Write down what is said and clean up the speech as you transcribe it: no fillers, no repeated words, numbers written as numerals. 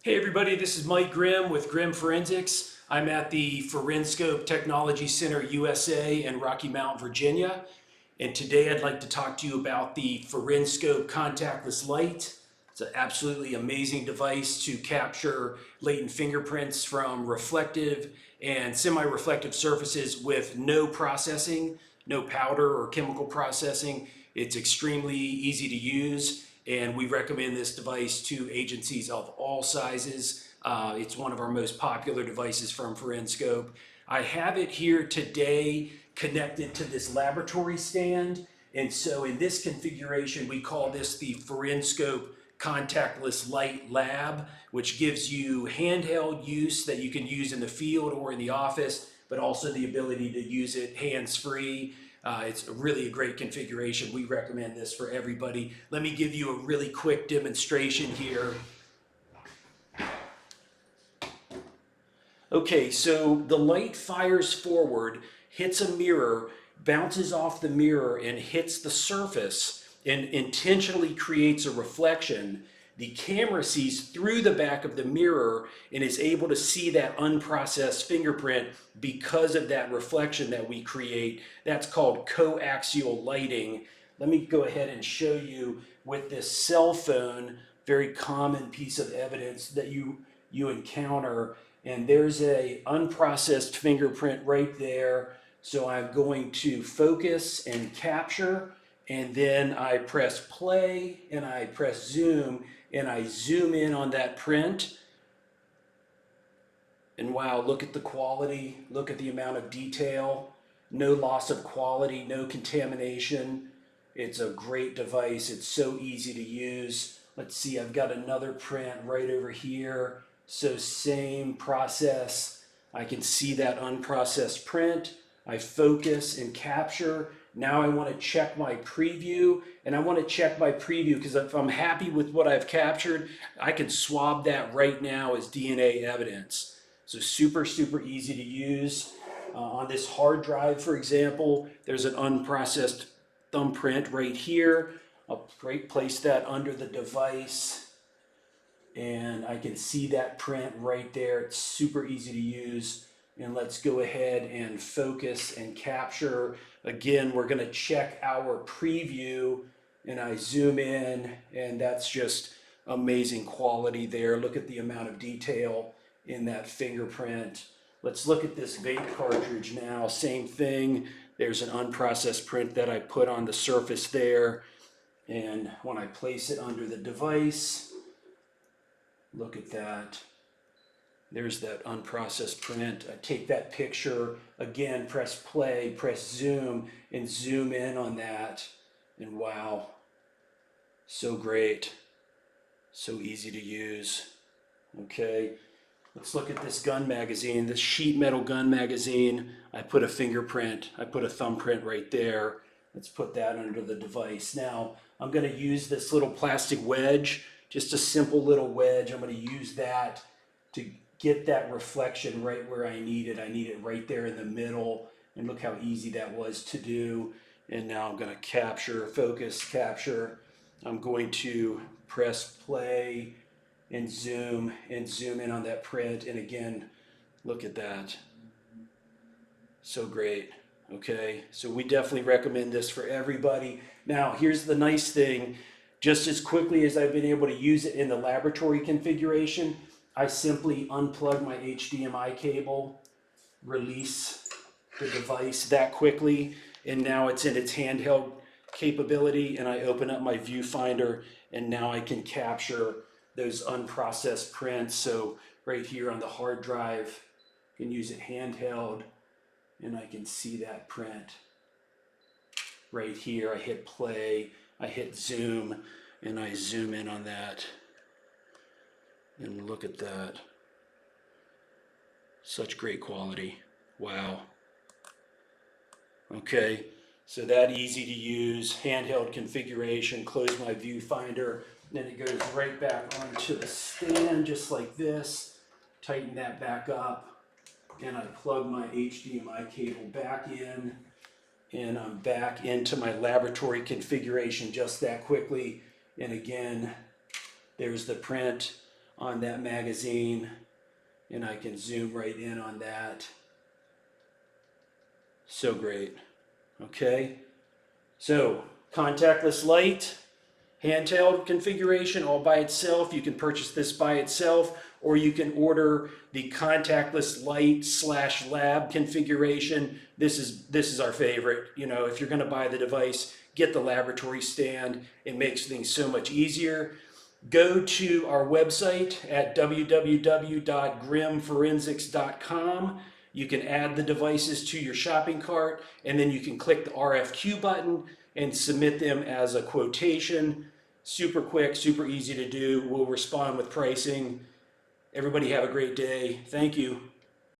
Hey everybody, this is Mike Grimm with Grimm Forensics. I'm at the ForenScope Technology Center USA in Rocky Mount, Virginia. And today I'd like to talk to you about the ForenScope Contactless LITE. It's an absolutely amazing device to capture latent fingerprints from reflective and semi-reflective surfaces with no processing, no powder or chemical processing. It's extremely easy to use, and we recommend this device to agencies of all sizes. It's one of our most popular devices from ForenScope. I have it here today connected to this laboratory stand, and so in this configuration we call this the ForenScope Contactless LITE Lab, which gives you handheld use that you can use in the field or in the office, but also the ability to use it hands-free. It's really a great configuration. We recommend this for everybody. Let me give you a really quick demonstration here. Okay, so the light fires forward, hits a mirror, bounces off the mirror and hits the surface and intentionally creates a reflection. The camera sees through the back of the mirror and is able to see that unprocessed fingerprint because of that reflection that we create. That's called coaxial lighting. Let me go ahead and show you with this cell phone, very common piece of evidence that you encounter. And there's a unprocessed fingerprint right there. So I'm going to focus and capture, and then I press play and I press zoom and I zoom in on that print. And wow, look at the quality, look at the amount of detail, no loss of quality, no contamination. It's a great device. It's so easy to use. Let's see, I've got another print right over here. So same process. I can see that unprocessed print. I focus and capture. Now I want to check my preview, and I want to check my preview because if I'm happy with what I've captured, I can swab that right now as DNA evidence. So super, super easy to use. On this hard drive, for example, there's an unprocessed thumbprint right here. I'll place that under the device, and I can see that print right there. It's super easy to use. And let's go ahead and focus and capture. Again, we're going to check our preview, and I zoom in, and that's just amazing quality there. Look at the amount of detail in that fingerprint. Let's look at this vape cartridge now. Same thing. There's an unprocessed print that I put on the surface there. And when I place it under the device, look at that. There's that unprocessed print. I take that picture, again, press play, press zoom, and zoom in on that. And wow, so great. So easy to use. Okay, let's look at this gun magazine, this sheet metal gun magazine. I put a fingerprint, I put a thumbprint right there. Let's put that under the device. Now, I'm gonna use this little plastic wedge, just a simple little wedge. I'm gonna use that to get that reflection right where I need it. I need it right there in the middle. And look how easy that was to do. And now I'm going to capture, focus, capture. I'm going to press play and zoom in on that print. And again, look at that. So great. Okay, so we definitely recommend this for everybody. Now, here's the nice thing. Just as quickly as I've been able to use it in the laboratory configuration, I simply unplug my HDMI cable, release the device that quickly, and now it's in its handheld capability, and I open up my viewfinder, and now I can capture those unprocessed prints. So right here on the hard drive, I can use it handheld, and I can see that print. Right here, I hit play, I hit zoom, and I zoom in on that. And look at that. Such great quality. Wow. Okay, so that easy to use, handheld configuration, close my viewfinder, then it goes right back onto the stand just like this. Tighten that back up, and I plug my HDMI cable back in, and I'm back into my laboratory configuration just that quickly. And again, there's the print on that magazine, and I can zoom right in on that. So great. Okay, so contactless light, handheld configuration all by itself. You can purchase this by itself, or you can order the contactless light / lab configuration. This is our favorite. You know, if you're going to buy the device, get the laboratory stand. It makes things so much easier. Go to our website at www.grimforensics.com. You can add the devices to your shopping cart, and then you can click the RFQ button and submit them as a quotation. Super quick, super easy to do. We'll respond with pricing. Everybody have a great day. Thank you.